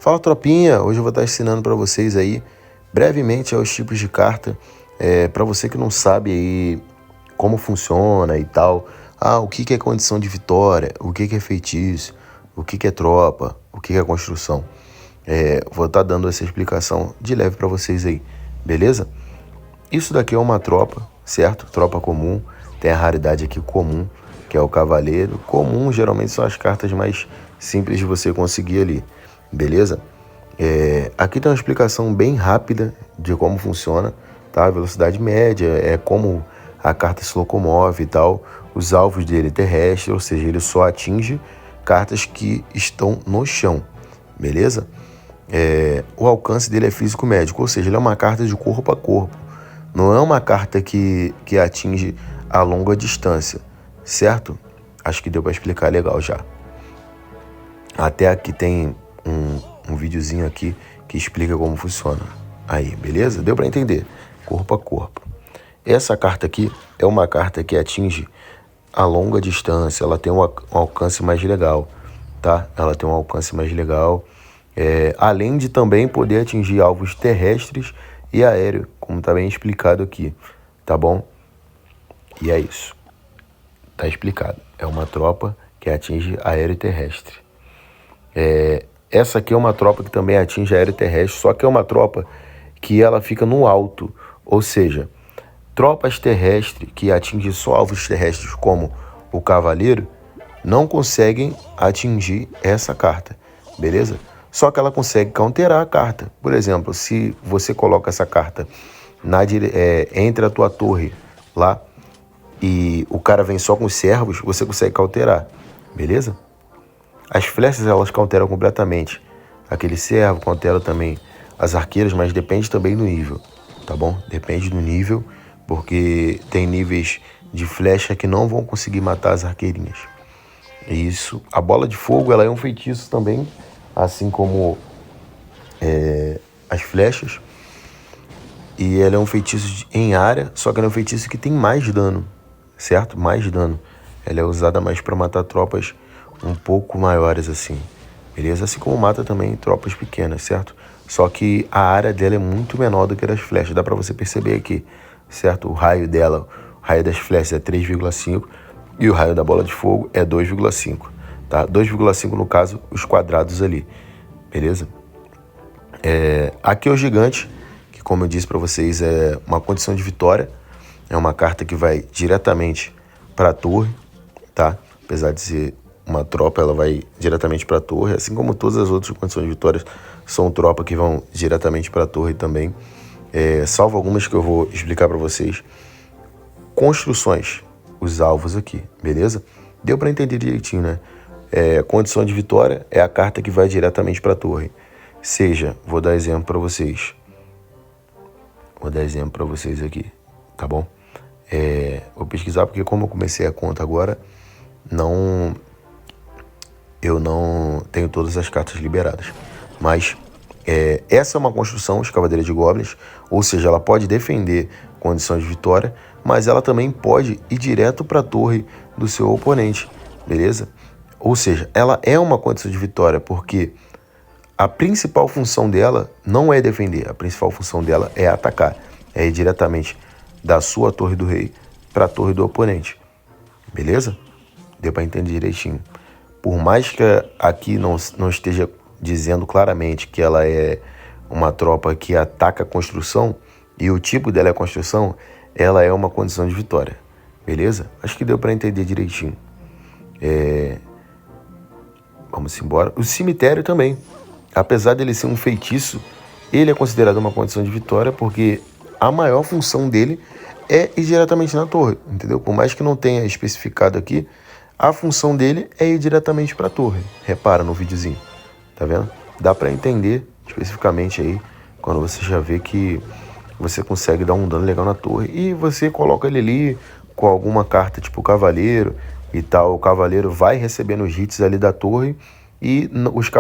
Fala, tropinha! Hoje eu vou estar ensinando para vocês aí, brevemente, os tipos de carta. Para você que não sabe aí como funciona e tal. O que é condição de vitória, o que é feitiço, o que é tropa, o que é construção. Vou estar dando essa explicação de leve para vocês aí, beleza? Isso daqui é uma tropa, certo? Tropa comum. Tem a raridade aqui comum, que é o cavaleiro. Comum geralmente são as cartas mais simples de você conseguir ali, beleza? Aqui tem uma explicação bem rápida de como funciona, tá? A velocidade média é como a carta se locomove e tal. Os alvos dele terrestres, ou seja, ele só atinge cartas que estão no chão, beleza? O alcance dele é físico-médico, ou seja, ele é uma carta de corpo a corpo. Não é uma carta que atinge a longa distância, certo? Acho que deu para explicar legal já. Até aqui tem um videozinho aqui que explica como funciona. Aí, beleza? Deu para entender? Corpo a corpo. Essa carta aqui é uma carta que atinge a longa distância. Ela tem um alcance mais legal, tá? Ela tem um alcance mais legal. Além de também poder atingir alvos terrestres e aéreo, como está bem explicado aqui, tá bom? E é isso. Tá explicado. É uma tropa que atinge aéreo e terrestre. Essa aqui é uma tropa que também atinge aéreo e terrestre, só que é uma tropa que ela fica no alto, ou seja, tropas terrestres que atingem só alvos terrestres como o cavaleiro não conseguem atingir essa carta, beleza? Só que ela consegue counterar a carta. Por exemplo, se você coloca essa carta entre a tua torre lá e o cara vem só com os servos, você consegue counterar, beleza? As flechas, elas counteram completamente. Aquele servo countera também as arqueiras, mas depende também do nível, tá bom? Depende do nível, porque tem níveis de flecha que não vão conseguir matar as arqueirinhas. Isso. A bola de fogo, ela é um feitiço também, assim como as flechas. E ela é um feitiço em área, só que ela é um feitiço que tem mais dano, certo? Mais dano. Ela é usada mais para matar tropas um pouco maiores assim, beleza? Assim como mata também tropas pequenas, certo? Só que a área dela é muito menor do que a das flechas. Dá para você perceber aqui, certo? O raio dela, o raio das flechas é 3,5 e o raio da bola de fogo é 2,5, tá? 2,5 no caso, os quadrados ali, beleza? Aqui é o gigante, que como eu disse para vocês é uma condição de vitória. É uma carta que vai diretamente para a torre, tá? Apesar de ser uma tropa, ela vai diretamente para a torre, assim como todas as outras condições de vitórias são tropa que vão diretamente para a torre também. Salvo algumas que eu vou explicar para vocês. Construções, os alvos aqui, beleza? Deu para entender direitinho, né? Condição de vitória é a carta que vai diretamente para a torre. Seja, vou dar exemplo para vocês. Vou dar exemplo para vocês aqui, tá bom? Vou pesquisar porque como eu comecei a conta agora, eu não tenho todas as cartas liberadas. Mas essa é uma construção, escavadeira de goblins, ou seja, ela pode defender condições de vitória, mas ela também pode ir direto para a torre do seu oponente, beleza? Ou seja, ela é uma condição de vitória porque a principal função dela não é defender, a principal função dela é atacar, é ir diretamente da sua torre do rei para a torre do oponente, beleza? Deu para entender direitinho. Por mais que aqui não esteja dizendo claramente que ela é uma tropa que ataca a construção e o tipo dela é a construção, ela é uma condição de vitória, beleza? Acho que deu para entender direitinho. Vamos embora. O cemitério também, apesar dele ser um feitiço, ele é considerado uma condição de vitória porque a maior função dele é ir diretamente na torre, entendeu? Por mais que não tenha especificado aqui, a função dele é ir diretamente para a torre. Repara no videozinho, tá vendo? Dá para entender especificamente aí, quando você já vê que você consegue dar um dano legal na torre e você coloca ele ali com alguma carta tipo cavaleiro e tal. O cavaleiro vai recebendo os hits ali da torre e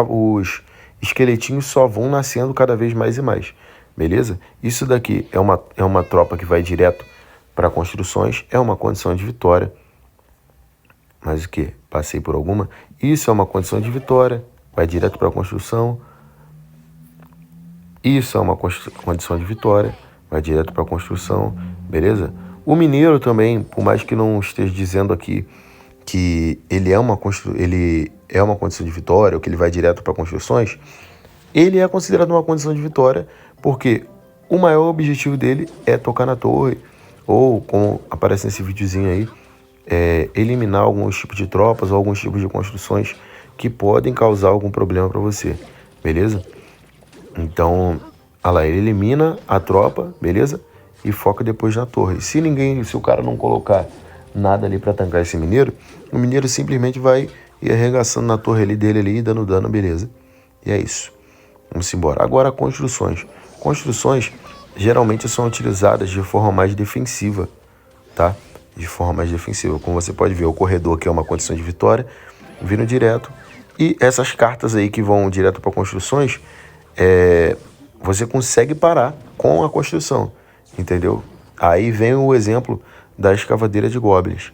os esqueletinhos só vão nascendo cada vez mais e mais, beleza? Isso daqui é uma tropa que vai direto para construções, é uma condição de vitória. Mas o que? Passei por alguma? Isso é uma condição de vitória, vai direto para a construção, Isso é uma condição de vitória, vai direto para a construção, beleza? O mineiro também, por mais que não esteja dizendo aqui que ele é uma condição de vitória, ou que ele vai direto para construções, ele é considerado uma condição de vitória porque o maior objetivo dele é tocar na torre, ou, como aparece nesse videozinho aí, eliminar alguns tipos de tropas ou alguns tipos de construções que podem causar algum problema para você, beleza? Então, olha lá, ele elimina a tropa, beleza? E foca depois na torre. Se o cara não colocar nada ali para tancar esse mineiro, o mineiro simplesmente vai ir arregaçando na torre ali dele ali, dando dano, beleza? E é isso. Vamos embora. Agora, construções. Construções geralmente são utilizadas de forma mais defensiva, tá? De forma mais defensiva. Como você pode ver, o corredor, que é uma condição de vitória, vindo direto. E essas cartas aí que vão direto para construções, você consegue parar com a construção, entendeu? Aí vem o exemplo da escavadeira de goblins,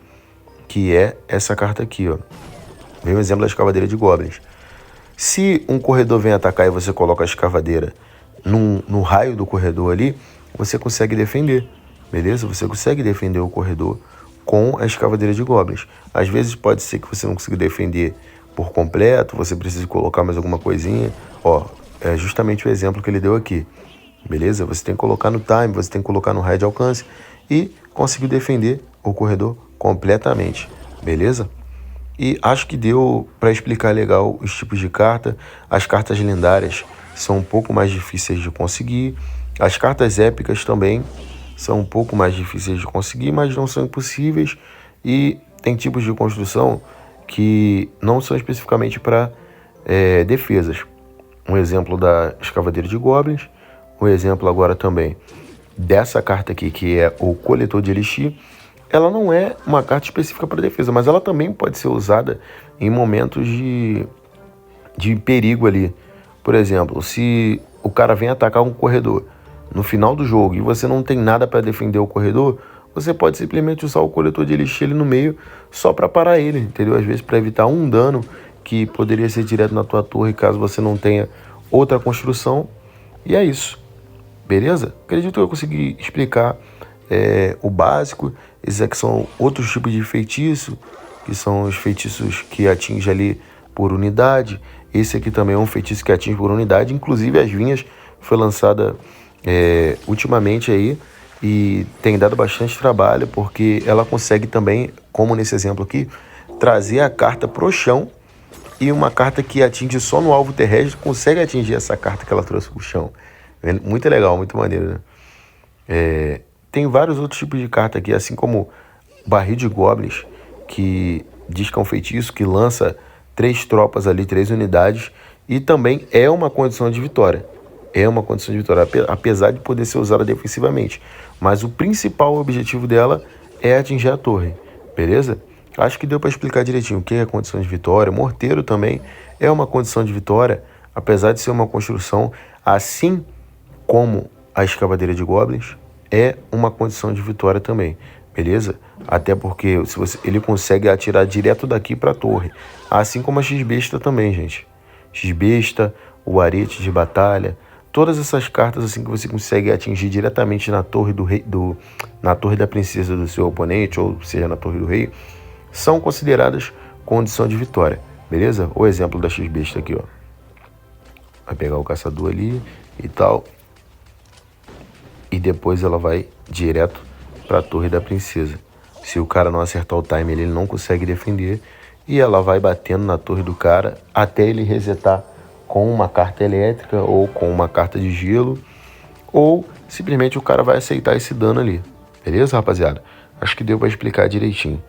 que é essa carta aqui, ó. Vem o exemplo da escavadeira de goblins. Se um corredor vem atacar e você coloca a escavadeira no raio do corredor ali, você consegue defender, beleza? Você consegue defender o corredor com a escavadeira de goblins. Às vezes pode ser que você não consiga defender por completo, você precisa colocar mais alguma coisinha. Ó, é justamente o exemplo que ele deu aqui, beleza? Você tem que colocar no time, você tem que colocar no raio de alcance e conseguir defender o corredor completamente, beleza? E acho que deu para explicar legal os tipos de carta. As cartas lendárias são um pouco mais difíceis de conseguir. As cartas épicas também são um pouco mais difíceis de conseguir, mas não são impossíveis. E tem tipos de construção que não são especificamente para defesas. Um exemplo da escavadeira de goblins. Um exemplo agora também dessa carta aqui, que é o coletor de elixir. Ela não é uma carta específica para defesa, mas ela também pode ser usada em momentos de perigo ali. Por exemplo, se o cara vem atacar um corredor no final do jogo e você não tem nada para defender o corredor, você pode simplesmente usar o coletor de elixir ali no meio só para parar ele, entendeu? Às vezes para evitar um dano que poderia ser direto na tua torre caso você não tenha outra construção. E é isso, beleza? Acredito que eu consegui explicar o básico. Esses aqui são outros tipos de feitiço, que são os feitiços que atingem ali por unidade. Esse aqui também é um feitiço que atinge por unidade. Inclusive as vinhas foi lançada ultimamente aí e tem dado bastante trabalho, porque ela consegue também, como nesse exemplo aqui, trazer a carta pro chão, e uma carta que atinge só no alvo terrestre consegue atingir essa carta que ela trouxe pro chão. Muito legal, muito maneiro, né? Tem vários outros tipos de carta aqui, assim como Barril de Goblins, que diz que é um feitiço que lança 3 tropas ali, 3 unidades, e também é uma condição de vitória. É uma condição de vitória, apesar de poder ser usada defensivamente. Mas o principal objetivo dela é atingir a torre, beleza? Acho que deu para explicar direitinho o que é a condição de vitória. Morteiro também é uma condição de vitória, apesar de ser uma construção, assim como a escavadeira de goblins, é uma condição de vitória também, beleza? Até porque ele consegue atirar direto daqui para a torre, assim como a X-Besta também, gente. X-Besta, o Arete de Batalha, todas essas cartas assim que você consegue atingir diretamente na torre do rei, na torre da princesa do seu oponente, ou seja, na torre do rei, são consideradas condição de vitória, beleza? O exemplo da X-Besta aqui, ó. Vai pegar o caçador ali e tal, e depois ela vai direto para a torre da princesa. Se o cara não acertar o time, ele não consegue defender, e ela vai batendo na torre do cara até ele resetar com uma carta elétrica ou com uma carta de gelo, ou simplesmente o cara vai aceitar esse dano ali. Beleza, rapaziada? Acho que deu para explicar direitinho.